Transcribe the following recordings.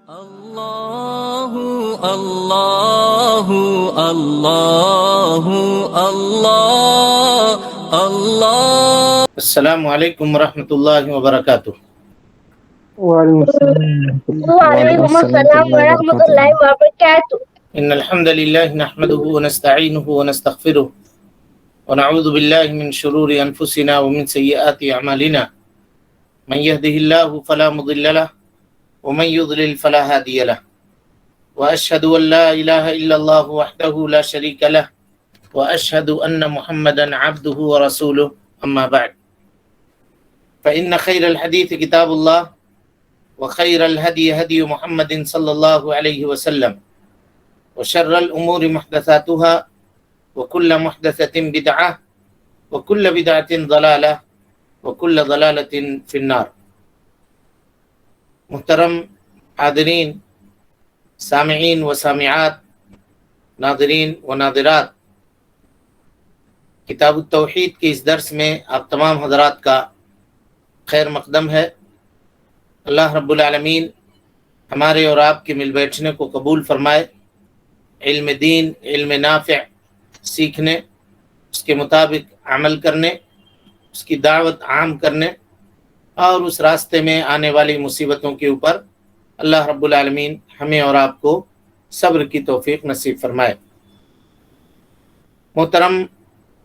اللہ اللہ اللہ اللہ اللہ۔ السلام علیکم ورحمۃ اللہ وبرکاتہ۔ وعلیکم السلام ورحمۃ اللہ وبرکاتہ۔ ان الحمد للہ نحمده ونستعینه ونستغفره ونعوذ باللہ من شرور انفسنا ومن سیئات اعمالنا من يهده الله فلا مضل له ومن يضلل فلا هادي له واشهد ان لا اله الا الله وحده لا شريك له واشهد ان محمدا عبده ورسوله اما بعد فان خير الحديث كتاب الله وخير الهدي هدي محمد صلى الله عليه وسلم وشر الأمور محدثاتها وكل محدثة بدعة وكل بدعة ضلالة وكل ضلالة في النار۔ محترم حاضرین، سامعین و سامعات، ناظرین و ناظرات، کتاب التوحید کے اس درس میں آپ تمام حضرات کا خیر مقدم ہے۔ اللہ رب العالمین ہمارے اور آپ کے مل بیٹھنے کو قبول فرمائے، علم دین، علم نافع سیکھنے، اس کے مطابق عمل کرنے، اس کی دعوت عام کرنے اور اس راستے میں آنے والی مصیبتوں کے اوپر اللہ رب العالمین ہمیں اور آپ کو صبر کی توفیق نصیب فرمائے۔ محترم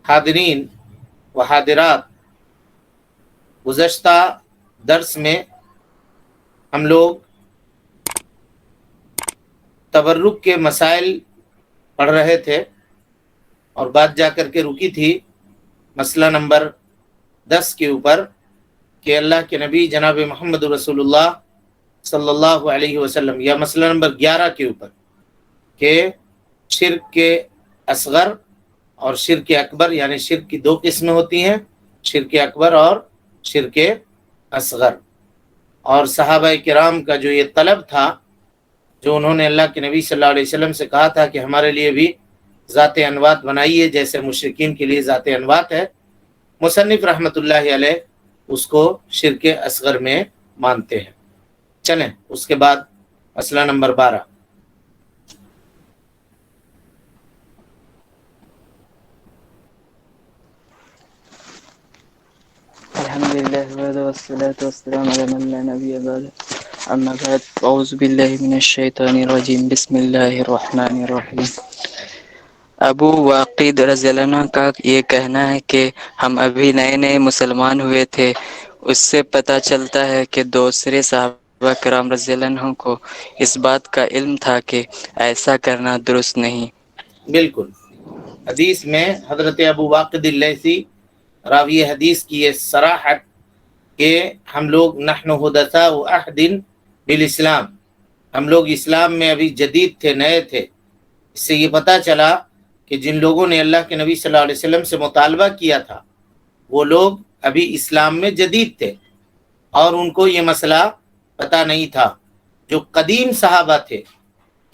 حاضرین و حاضرات، گزشتہ درس میں ہم لوگ تبرک کے مسائل پڑھ رہے تھے اور بات جا کر کے رکی تھی مسئلہ نمبر 10 کے اوپر کہ اللہ کے نبی جناب محمد رسول اللہ صلی اللہ علیہ وسلم، یا مسئلہ نمبر 11 کے اوپر کہ شرک کے اصغر اور شرک اکبر، یعنی شرک کی دو قسمیں ہوتی ہیں، شرک اکبر اور شرک اصغر۔ اور صحابہ کرام کا جو یہ طلب تھا، جو انہوں نے اللہ کے نبی صلی اللہ علیہ وسلم سے کہا تھا کہ ہمارے لیے بھی ذات انوات بنائیے جیسے مشرکین کے لیے ذات انوات ہے، مصنف رحمۃ اللہ علیہ اس کو شرک اصغر میں مانتے ہیں۔ چلیں اس کے بعد مسئلہ نمبر 12۔ الحمد لله والصلاة والسلام على من لا نبي بعده، أما بعد، أعوذ بالله من الشيطان الرجيم، بسم الله الرحمن الرحيم۔ ابو واقد رضی اللہ عنہ کا یہ کہنا ہے کہ ہم ابھی نئے نئے مسلمان ہوئے تھے، اس سے پتہ چلتا ہے کہ دوسرے صحابہ کرام رضی اللہ عنہ کو اس بات کا علم تھا کہ ایسا کرنا درست نہیں۔ بالکل، حدیث میں حضرت ابو واقد اللیثی راوی حدیث کی یہ صراحت کہ ہم لوگ نحن حدثاء عہد بالاسلام، ہم لوگ اسلام میں ابھی جدید تھے، نئے تھے، اس سے یہ پتہ چلا کہ جن لوگوں نے اللہ کے نبی صلی اللہ علیہ وسلم سے مطالبہ کیا تھا وہ لوگ ابھی اسلام میں جدید تھے اور ان کو یہ مسئلہ پتہ نہیں تھا۔ جو قدیم صحابہ تھے،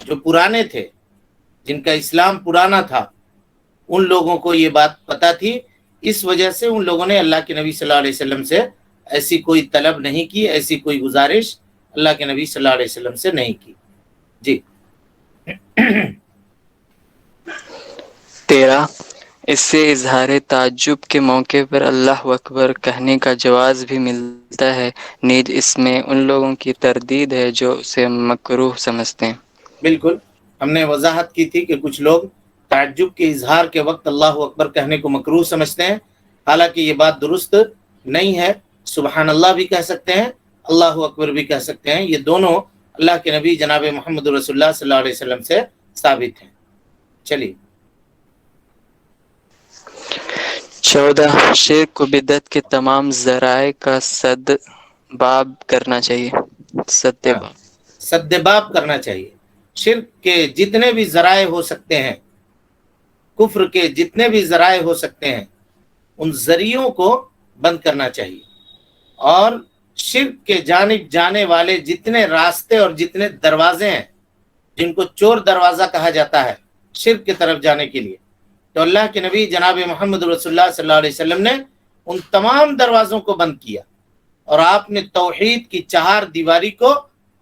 جو پرانے تھے، جن کا اسلام پرانا تھا، ان لوگوں کو یہ بات پتہ تھی، اس وجہ سے ان لوگوں نے اللہ کے نبی صلی اللہ علیہ وسلم سے ایسی کوئی طلب نہیں کی، ایسی کوئی گزارش اللہ کے نبی صلی اللہ علیہ وسلم سے نہیں کی۔ جی 13، اس سے اظہار تعجب کے موقع پر اللہ اکبر کہنے کا جواز بھی ملتا ہے، نیز اس میں ان لوگوں کی تردید ہے جو اسے مکروہ سمجھتے ہیں۔ بالکل، ہم نے وضاحت کی تھی کہ کچھ لوگ تعجب کے اظہار کے وقت اللہ اکبر کہنے کو مکروہ سمجھتے ہیں، حالانکہ یہ بات درست نہیں ہے۔ سبحان اللہ بھی کہہ سکتے ہیں، اللہ اکبر بھی کہہ سکتے ہیں، یہ دونوں اللہ کے نبی جناب محمد رسول اللہ صلی اللہ علیہ وسلم سے ثابت ہیں۔ چلیے 14، شرک و بدعت کے تمام ذرائع کا سد باب کرنا چاہیے۔ سدباب کرنا چاہیے۔ شرک کے جتنے بھی ذرائع ہو سکتے ہیں، کفر کے جتنے بھی ذرائع ہو سکتے ہیں، ان ذریعوں کو بند کرنا چاہیے، اور شرک کے جانب جانے والے جتنے راستے اور جتنے دروازے ہیں، جن کو چور دروازہ کہا جاتا ہے شرک کی طرف جانے کے لیے، تو اللہ کے نبی جناب محمد رسول اللہ صلی اللہ علیہ وسلم نے ان تمام دروازوں کو بند کیا، اور آپ نے توحید کی چہار دیواری کو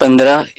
15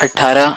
18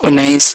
19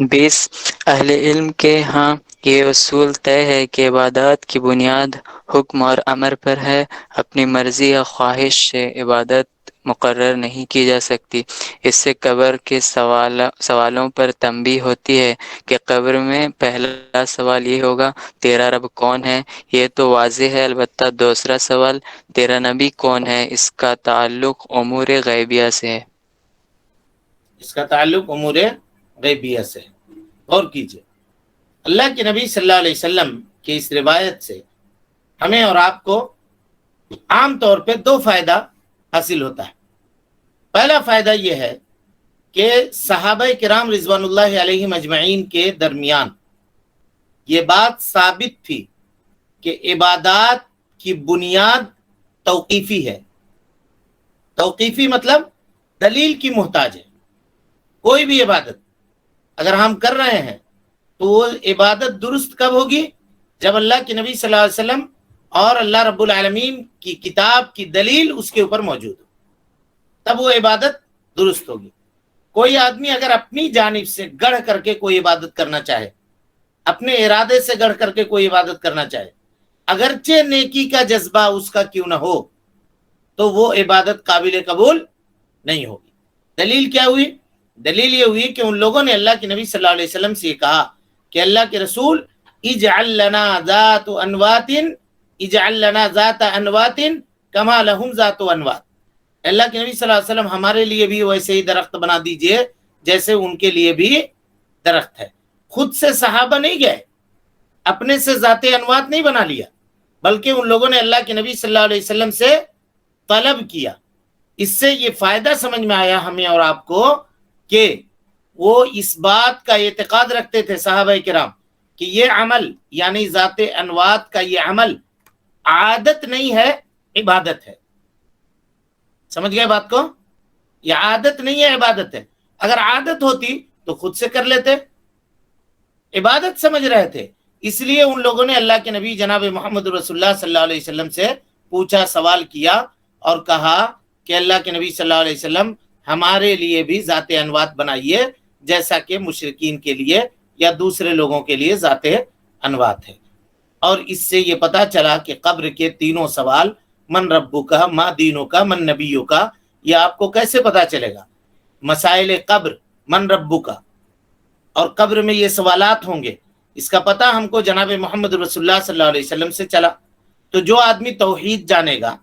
20 اہل علم کے ہاں یہ اصول طے ہے کہ عبادات کی بنیاد حکم اور امر پر ہے، اپنی مرضی یا خواہش سے عبادت مقرر نہیں کی جا سکتی۔ اس سے قبر کے سوالوں پر تنبیہ ہوتی ہے کہ قبر میں پہلا سوال یہ ہوگا تیرا رب کون ہے؟ یہ تو واضح ہے، البتہ دوسرا سوال تیرا نبی کون ہے؟ اس کا تعلق امور غیبیہ سے ہے۔ اس کا تعلق امور غیبیہ سے۔ غور کیجئے، اللہ کے نبی صلی اللہ علیہ وسلم کی اس روایت سے ہمیں اور آپ کو عام طور پہ 2 فائدہ حاصل ہوتا ہے۔ پہلا فائدہ یہ ہے کہ صحابہ کرام رضوان اللہ علیہم اجمعین کے درمیان یہ بات ثابت تھی کہ عبادات کی بنیاد توقیفی ہے۔ توقیفی مطلب دلیل کی محتاج ہے۔ کوئی بھی عبادت اگر ہم کر رہے ہیں تو وہ عبادت درست کب ہوگی؟ جب اللہ کے نبی صلی اللہ علیہ وسلم اور اللہ رب العالمین کی کتاب کی دلیل اس کے اوپر موجود ہو، تب وہ عبادت درست ہوگی۔ کوئی آدمی اگر اپنی جانب سے گڑھ کر کے کوئی عبادت کرنا چاہے، اپنے ارادے سے گڑھ کر کے کوئی عبادت کرنا چاہے، اگرچہ نیکی کا جذبہ اس کا کیوں نہ ہو، تو وہ عبادت قابل قبول نہیں ہوگی۔ دلیل کیا ہوئی؟ دلیل یہ ہوئی کہ ان لوگوں نے اللہ کے نبی صلی اللہ علیہ وسلم سے یہ کہا کہ اللہ کے رسول اجعل لنا ذات انوات، اجعل لنا ذات انوات کما لہم ذات انوات۔ اللہ کے نبی صلی اللہ علیہ وسلم ہمارے لیے بھی ویسے ہی درخت بنا دیجئے جیسے ان کے لیے بھی درخت ہے۔ خود سے صحابہ نہیں گئے، اپنے سے ذات انوات نہیں بنا لیا، بلکہ ان لوگوں نے اللہ کے نبی صلی اللہ علیہ وسلم سے طلب کیا۔ اس سے یہ فائدہ سمجھ میں آیا ہمیں اور آپ کو کہ وہ اس بات کا اعتقاد رکھتے تھے صحابہ کرام کہ یہ عمل یعنی ذات انوات کا یہ عمل عادت نہیں ہے، عبادت ہے۔ سمجھ گئے بات کو؟ یہ عادت نہیں ہے، عبادت ہے۔ اگر عادت ہوتی تو خود سے کر لیتے، عبادت سمجھ رہے تھے، اس لیے ان لوگوں نے اللہ کے نبی جناب محمد رسول اللہ صلی اللہ علیہ وسلم سے پوچھا، سوال کیا اور کہا کہ اللہ کے نبی صلی اللہ علیہ وسلم ہمارے لیے بھی ذات انوات بنائیے جیسا کہ مشرکین کے لیے یا دوسرے لوگوں کے لیے ذات انوات ہے۔ اور اس سے یہ پتا چلا کہ قبر کے تینوں سوال من ربو کا، ما دینوں کا، من نبیوں کا، یہ آپ کو کیسے پتا چلے گا؟ مسائل قبر، من ربو کا، اور قبر میں یہ سوالات ہوں گے، اس کا پتہ ہم کو جناب محمد رسول اللہ صلی اللہ علیہ وسلم سے چلا۔ تو جو آدمی توحید جانے گا،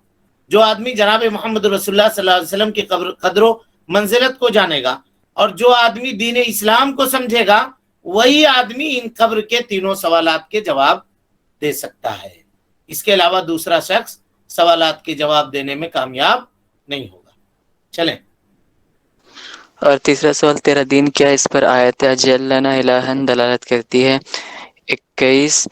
جو آدمی جناب محمد رسول اللہ صلی اللہ علیہ وسلم کی قدر و منزلت کو جانے گا، اور جو آدمی دین اسلام کو سمجھے گا، وہی آدمی ان قبر کے تینوں سوالات کے جواب دے سکتا ہے۔ اس کے علاوہ دوسرا شخص سوالات کے جواب دینے میں کامیاب نہیں ہوگا۔ چلیں، اور تیسرا سوال تیرا دین کیا؟ اس پر آیت اجعل لنا الہن دلالت کرتی ہے۔ 21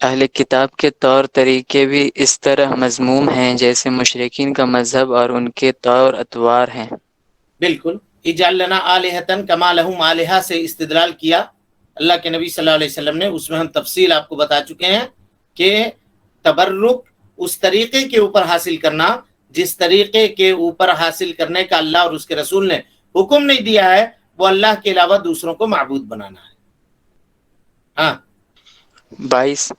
اہل کتاب کے طور طریقے بھی اس طرح مذموم ہیں جیسے مشرکین کا مذہب اور ان کے طور اطوار ہیں۔ بالکل، اجعل لنا آلہۃ کما لہم آلہہ سے استدلال کیا اللہ کے نبی صلی اللہ علیہ وسلم نے۔ اس میں ہم تفصیل آپ کو بتا چکے ہیں کہ تبرک اس طریقے کے اوپر حاصل کرنا جس طریقے کے اوپر حاصل کرنے کا اللہ اور اس کے رسول نے حکم نہیں دیا ہے، وہ اللہ کے علاوہ دوسروں کو معبود بنانا ہے۔ ہاں 22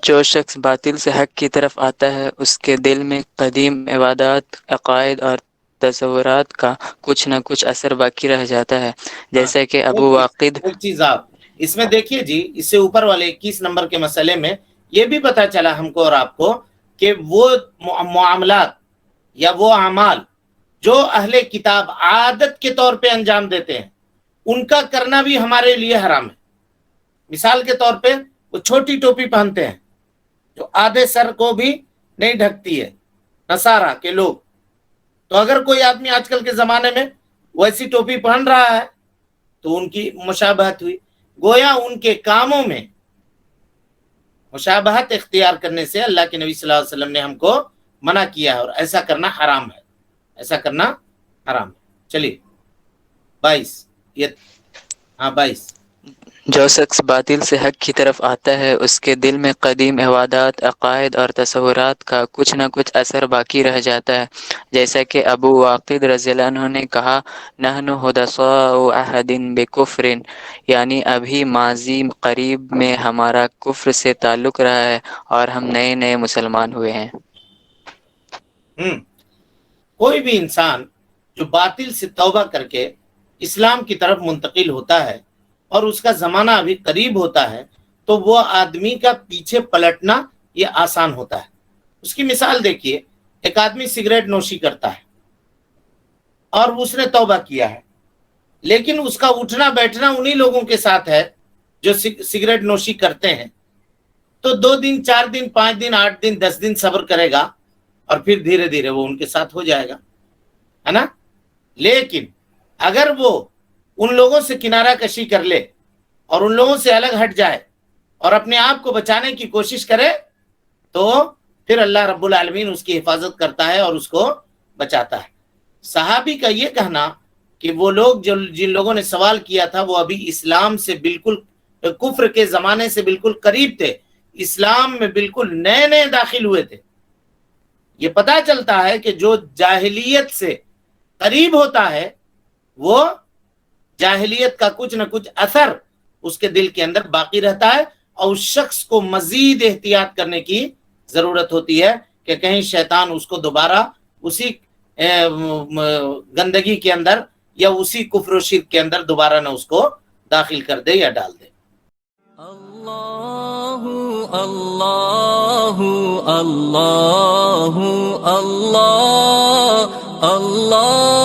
جو شخص باطل سے حق کی طرف آتا ہے اس کے دل میں قدیم عبادات، عقائد اور تصورات کا کچھ نہ کچھ اثر باقی رہ جاتا ہے، جیسا کہ ابو واقد۔ ایک چیز آپ اس میں دیکھیے جی، اس سے اوپر والے 21 نمبر کے مسئلے میں یہ بھی پتا چلا ہم کو اور آپ کو کہ وہ معاملات یا وہ اعمال جو اہل کتاب عادت کے طور پہ انجام دیتے ہیں، ان کا کرنا بھی ہمارے لیے حرام ہے۔ مثال کے طور پہ وہ چھوٹی ٹوپی پہنتے ہیں جو آدھے سر کو بھی نہیں ڈھکتی ہے، نصارہ کے لوگ۔ تو اگر کوئی آدمی آج کل کے زمانے میں ویسی ٹوپی پہن رہا ہے تو ان کی مشابہت ہوئی، گویا ان کے کاموں میں مشابہت اختیار کرنے سے اللہ کے نبی صلی اللہ علیہ وسلم نے ہم کو منع کیا ہے، اور ایسا کرنا حرام ہے، ایسا کرنا حرام ہے۔ چلیے 22 یہ 22 جو شخص باطل سے حق کی طرف آتا ہے اس کے دل میں قدیم عبادات، عقائد اور تصورات کا کچھ نہ کچھ اثر باقی رہ جاتا ہے، جیسا کہ ابو واقد رضی اللہ عنہ نے کہا نحن حدثاء عہد بکفر، یعنی ابھی ماضی قریب میں ہمارا کفر سے تعلق رہا ہے اور ہم نئے نئے مسلمان ہوئے ہیں۔ کوئی بھی انسان جو باطل سے توبہ کر کے اسلام کی طرف منتقل ہوتا ہے اور اس کا زمانہ ابھی قریب ہوتا ہے تو وہ آدمی کا پیچھے پلٹنا یہ آسان ہوتا ہے۔ اس کی مثال دیکھیے، ایک آدمی سگریٹ نوشی کرتا ہے اور اس نے توبہ کیا ہے، لیکن اس کا اٹھنا بیٹھنا انہی لوگوں کے ساتھ ہے جو سگریٹ نوشی کرتے ہیں، تو 2 دن 4 دن 5 دن 8 دن 10 دن صبر کرے گا اور پھر دھیرے دھیرے وہ ان کے ساتھ ہو جائے گا، ہے نا۔ لیکن اگر وہ ان لوگوں سے کنارہ کشی کر لے اور ان لوگوں سے الگ ہٹ جائے اور اپنے آپ کو بچانے کی کوشش کرے تو پھر اللہ رب العالمین اس کی حفاظت کرتا ہے اور اس کو بچاتا ہے۔ صحابی کا یہ کہنا کہ وہ لوگ جن لوگوں نے سوال کیا تھا وہ ابھی اسلام سے بالکل کفر کے زمانے سے بالکل قریب تھے، اسلام میں بالکل نئے نئے داخل ہوئے تھے، یہ پتا چلتا ہے کہ جو جاہلیت سے قریب ہوتا ہے وہ جاہلیت کا کچھ نہ کچھ اثر اس کے دل کے اندر باقی رہتا ہے، اور اس شخص کو مزید احتیاط کرنے کی ضرورت ہوتی ہے کہ کہیں شیطان اس کو دوبارہ اسی گندگی کے اندر یا اسی کفر و شرک کے اندر دوبارہ نہ اس کو داخل کر دے یا ڈال دے۔ اللہ اللہ اللہ اللہ اللہ